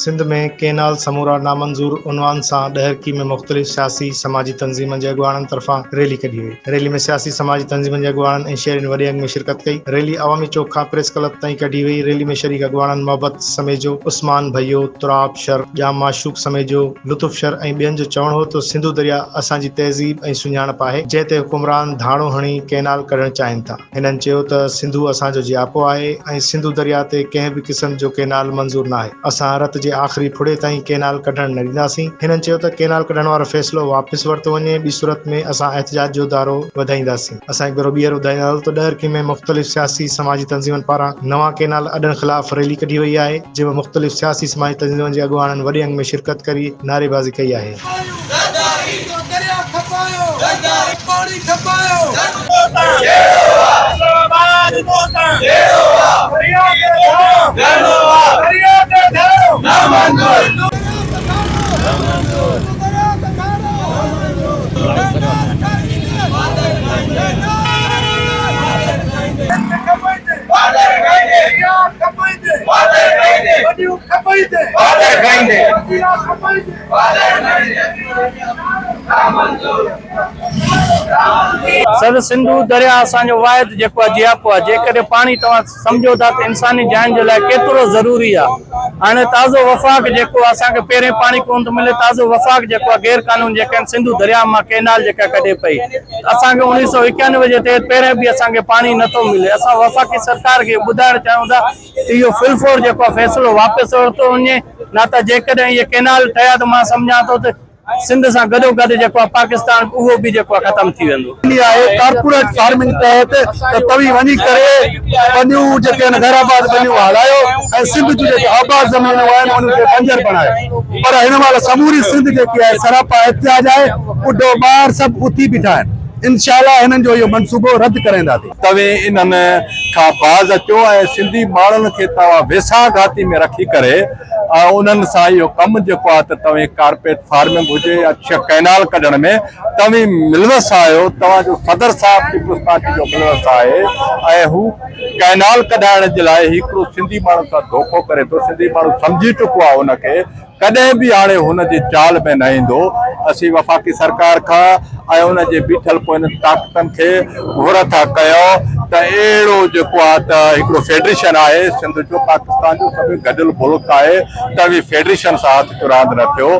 सिंध में केनाल समूरा नामंजूर उनवान से डहरकी में मुख्तलिफ सियासी समाजी तंजीमन के अगवाणन तरफा रैली कढी हुई। रैली में सियासी समाजी तंजीमन के अगवाणन शहर वॾे अंग में शिरकत कई। रैली अवामी चौक खां प्रेस क्लब ताईं कढी हुई। रैली में शरीक अगवाणन मोहब्बत समेजो, उस्मान भैयो, तुराब शर, जाम माशूक समेजो, लुतुफ शर ऐं ॿियनि जो चवणु हो तो सिंधु दरिया असांजी तहज़ीब ऐं सुञाणप आहे, जंहिं ते हुकुमरान धाणो हणी केनाल कढणु चाहिनि था। हिननि चयो त सिंधु असांजो जियापो आहे ऐं सिंधु दरिया ते कंहिं बि क़िस्म जो केनाल मंज़ूर न आहे। असां रत जे आख़िरी फुड़े ताईं केनाल कढणु न ॾींदासीं। हिननि चयो त केनाल कढण वारो फ़ैसिलो वापसि वरितो वञे, ॿी सूरत में असां एहतजाज जो दारो वधाईंदासीं। असां हिकु भेरो ॿीहर ॿुधाईंदासीं त डहरकी में मुख़्तलिफ़ सियासी समाजी तंज़ीमनि पारां नवां केनाल अॾण ख़िलाफ़ रैली कढी वई आहे, जंहिंमें मुख़्तलिफ़ सियासी समाजी तंज़ीमनि जे अॻुवाणनि वॾे अंग में शिरकत करी नारेबाज़ी कई आहे। सर सिंधु दरिया असांजो वाहिद जेको आहे जियापो आहे। जेकॾहिं पाणी तव्हां सम्झो था त इंसानी जान जे लाइ केतिरो ज़रूरी आहे। हाणे ताज़ो वफ़ाक़ जेको आहे, असांखे पहिरें पाणी कोन थो मिले। ताज़ो वफ़ाक़ जेको आहे गैर कानून जेके आहिनि सिंधु दरिया मां केनाल जेका कढे पई, असांखे 1991 जे तहत पहिरें बि असांखे पाणी नथो मिले। असां वफ़ाक़ी सरकार खे ॿुधाइणु चाहियूं था त इहो फिलफोर जेको आहे फ़ैसिलो वापसि वरितो वञे, न त जेकॾहिं इहे केनाल ठहिया त मां सम्झां थो त सिंध सां गॾोगॾु जेको आहे पाकिस्तान उहो बि जेको आहे ख़तमु थी वेंदो। कॉर्पोरेट फार्मिंग तहत तव्हीं वञी करे बनियूं जेके आहिनि ग़ैराबाद बनियूं हलायो ऐं सिंध जूं जेके आबाद ज़मीनूं आहिनि उन्हनि खे बंजर बणायो। पर हिन महिल समूरी सिंध जेकी आहे सरापा एहतिजाज आहे, ॿुढो ॿार सभु उथी बीठा आहिनि। इंशाअल्लाह हिननि जो इहो मनसूबो रद्द कराईंदासीं। तव्हीं इन्हनि खां बाज़ अचो ऐं सिंधी माण्हुनि खे तव्हां वेसाघाती में रखी करे उन्हनि सां इहो कमु जेको आहे त तव्हीं कारपेट फार्मिंग हुजे या कैनाल कढण में तव्हीं मिलवस आहियो। तव्हांजो सदर साहिब पीपुल्स पार्टी जो मिलवस आहे ऐं हू कैनाल कढाइण जे लाइ हिकिड़ो सिंधी माण्हू सां धोखो करे थो। सिंधी माण्हू सम्झी चुको आहे हुनखे, कॾहिं बि हाणे हुनजी चाल में न ईंदो। असीं वफ़ाक़ी सरकार खां ऐं हुनजे बीठल पोइ ताक़तनि खे घुर था कयो त अहिड़ो जेको आहे त हिकिड़ो फेडरेशन आहे सिंध जो, पाकिस्तान जो सभई गॾियल मुल्क आहे, त फेडरेशन सां हथ चुरांद न थियो।